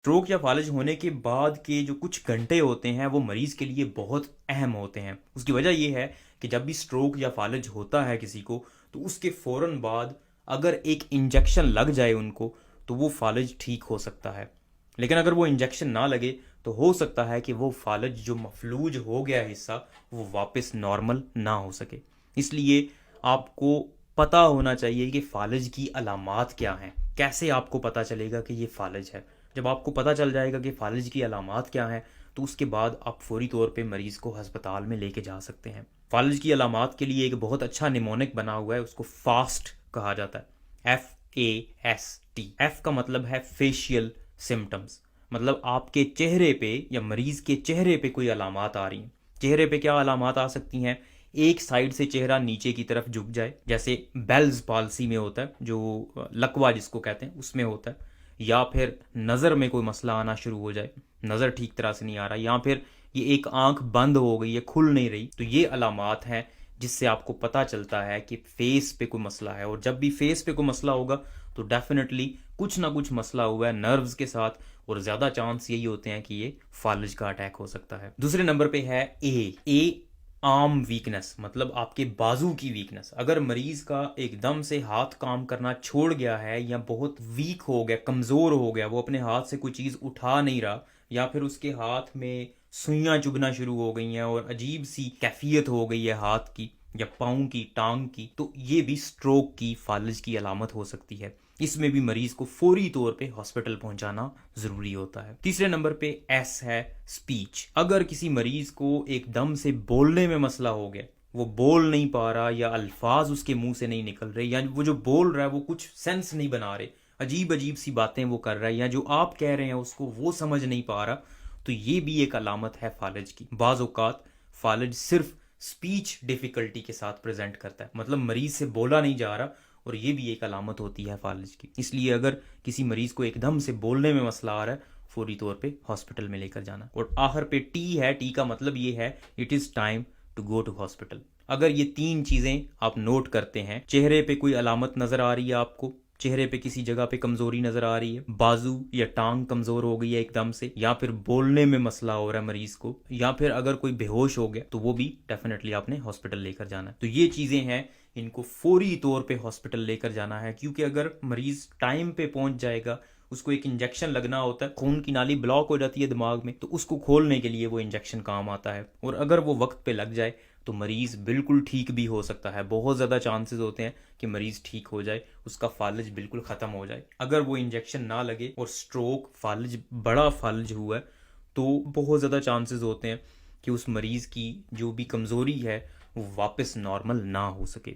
Stroke या फालिज होने के बाद के जो कुछ घंटे होते हैं वो मरीज के लिए बहुत अहम होते हैं। उसकी वजह यह है कि जब भी स्ट्रोक या फालिज होता है किसी को, तो उसके फ़ौरन बाद अगर एक इंजेक्शन लग जाए उनको, तो वो फालिज ठीक हो सकता है। लेकिन अगर वो इंजेक्शन ना लगे तो हो सकता है कि वो फालिज जो मफलूज हो गया हिस्सा वो वापस नॉर्मल ना हो सके। इसलिए आपको पता होना चाहिए कि फालिज की अलामात क्या हैं। कैसे आपको पता चलेगा कि ये फालिज है? जब आपको पता चल जाएगा कि फालिज की अलामात क्या हैं, तो उसके बाद आप फौरी तौर पे मरीज़ को हस्पताल में लेके जा सकते हैं। फालिज की अलामात के लिए एक बहुत अच्छा निमोनिक बना हुआ है, उसको फास्ट कहा जाता है। FAST। एफ का मतलब है फेशियल सिम्टम्स, मतलब आपके चेहरे पे या मरीज़ के चेहरे पे कोई अलामात आ रही हैं। चेहरे पे क्या अलामात आ सकती हैं? एक साइड से चेहरा नीचे की तरफ झुक जाए, जैसे बेल्स पालसी में होता है, जो लकवा जिसको कहते हैं उसमें होता है। या फिर नज़र में कोई मसला आना शुरू हो जाए, नज़र ठीक तरह से नहीं आ रहा, या फिर ये एक आंख बंद हो गई है, खुल नहीं रही। तो ये अलामात हैं जिससे आपको पता चलता है कि फेस पे कोई मसला है। और जब भी फेस पे कोई मसला होगा तो डेफिनेटली कुछ ना कुछ मसला हुआ है नर्व्स के साथ, और ज़्यादा चांस यही होते हैं कि ये फालिज का अटैक हो सकता है। दूसरे नंबर पे है ए आर्म वीकनेस, मतलब आपके बाजू की वीकनेस। अगर मरीज का एकदम से हाथ काम करना छोड़ गया है या बहुत वीक हो गया, कमज़ोर हो गया, वो अपने हाथ से कोई चीज़ उठा नहीं रहा, या फिर उसके हाथ में सुइयां चुभना शुरू हो गई हैं और अजीब सी कैफियत हो गई है हाथ की या पाँव की, टांग की, तो ये भी स्ट्रोक की, फालिज की अलामत हो सकती है। इसमें भी मरीज को फौरी तौर पे हॉस्पिटल पहुंचाना जरूरी होता है। तीसरे नंबर पे एस है स्पीच। अगर किसी मरीज को एकदम से बोलने में मसला हो गया, वो बोल नहीं पा रहा या अल्फाज उसके मुंह से नहीं निकल रहे, या वो जो बोल रहा है वो कुछ सेंस नहीं बना रहे, अजीब अजीब सी बातें वो कर रहा है, या जो आप कह रहे हैं उसको वो समझ नहीं पा रहा, तो ये भी एक अलामत है फालिज की। बाज़ औक़ात फालिज सिर्फ स्पीच डिफ़िकल्टी के साथ प्रेजेंट करता है, मतलब मरीज से बोला नहीं जा रहा, और ये भी एक अलामत होती है फालिज की। इसलिए अगर किसी मरीज को एकदम से बोलने में मसला आ रहा है, फौरी तौर पे हॉस्पिटल में लेकर जाना। और आखिर पे टी है। टी का मतलब ये है it is time to go to hospital. अगर ये तीन चीज़ें आप नोट करते हैं, चेहरे पे कोई अलामत नज़र आ रही है आपको, चेहरे पे किसी जगह पे कमजोरी नजर आ रही है, बाजू या टांग कमजोर हो गई है एकदम से, या फिर बोलने में मसला हो रहा है मरीज को, या फिर अगर कोई बेहोश हो गया, तो वो भी डेफिनेटली आपने हॉस्पिटल लेकर जाना है। तो ये चीजें हैं, इनको फौरी तौर पे हॉस्पिटल लेकर जाना है, क्योंकि अगर मरीज टाइम पे पहुंच जाएगा, उसको एक इंजेक्शन लगना होता है, खून की नाली ब्लॉक हो जाती है दिमाग में, तो उसको खोलने के लिए वो इंजेक्शन काम आता है। और अगर वो वक्त पे लग जाए तो मरीज़ बिल्कुल ठीक भी हो सकता है। बहुत ज़्यादा चांसेस होते हैं कि मरीज़ ठीक हो जाए, उसका फालिज बिल्कुल ख़त्म हो जाए। अगर वो इंजेक्शन ना लगे और स्ट्रोक फालिज, बड़ा फालिज हुआ है, तो बहुत ज़्यादा चांसेस होते हैं कि उस मरीज़ की जो भी कमज़ोरी है वो वापस नॉर्मल ना हो सके।